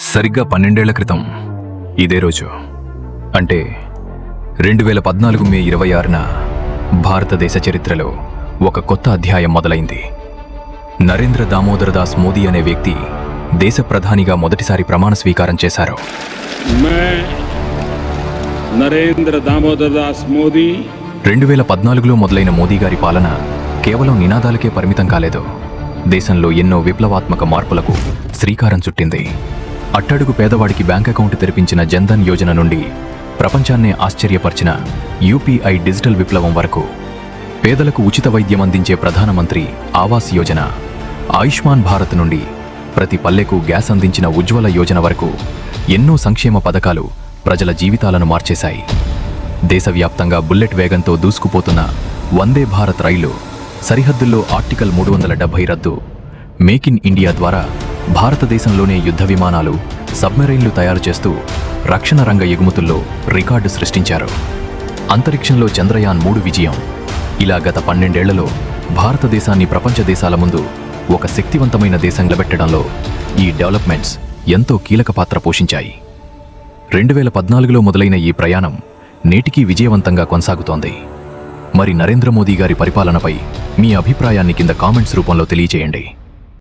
సరిగ్గా 12 ఏళ్ల క్రితం ఇదే రోజు అంటే 2014 మే 26న భారతదేశ చరిత్రలో ఒక కొత్త అధ్యాయం మొదలైంది. నరేంద్ర దామోదర్ దాస్ మోదీ అనే వ్యక్తి దేశ ప్రధానిగా మొదటిసారి ప్రమాణ స్వీకారం చేశారు. నరేంద్ర దామోదర్ దాస్ మోదీ 2014లో మొదలైన మోదీ గారి పాలన కేవలం నినాదాలకే పరిమితం కాలేదు. దేశంలో ఎన్నో విప్లవాత్మక మార్పులకు శ్రీకారం చుట్టింది. అట్టడుగు పేదవాడికి బ్యాంక్ అకౌంట్ తెరిపించిన జన్ధన్ యోజన నుండి ప్రపంచాన్నే ఆశ్చర్యపరిచిన యూపీఐ డిజిటల్ విప్లవం వరకు, పేదలకు ఉచిత వైద్యం అందించే ప్రధానమంత్రి ఆవాస్ యోజన, ఆయుష్మాన్ భారత్ నుండి ప్రతి పల్లెకు గ్యాస్ అందించిన ఉజ్వల యోజన వరకు ఎన్నో సంక్షేమ పథకాలు ప్రజల జీవితాలను మార్చేశాయి. దేశవ్యాప్తంగా బుల్లెట్ వేగంతో దూసుకుపోతున్న వందే భారత్ రైలు, సరిహద్దుల్లో ఆర్టికల్ 370 రద్దు, మేక్ ఇన్ ఇండియా ద్వారా భారతదేశంలోనే యుద్ధ విమానాలు, సబ్మెరైన్లు తయారు చేస్తూ రక్షణ రంగ ఎగుమతుల్లో రికార్డు సృష్టించారు. అంతరిక్షంలో చంద్రయాన్ 3 విజయం. ఇలా గత 12 ఏళ్లలో భారతదేశాన్ని ప్రపంచ దేశాల ముందు ఒక శక్తివంతమైన దేశంగా పెట్టడంలో ఈ డెవలప్మెంట్స్ ఎంతో కీలక పాత్ర పోషించాయి. 2014లో మొదలైన ఈ ప్రయాణం నేటికీ విజయవంతంగా కొనసాగుతోంది. మరి నరేంద్ర మోదీ గారి పరిపాలనపై మీ అభిప్రాయాన్ని కింద కామెంట్స్ రూపంలో తెలియజేయండి.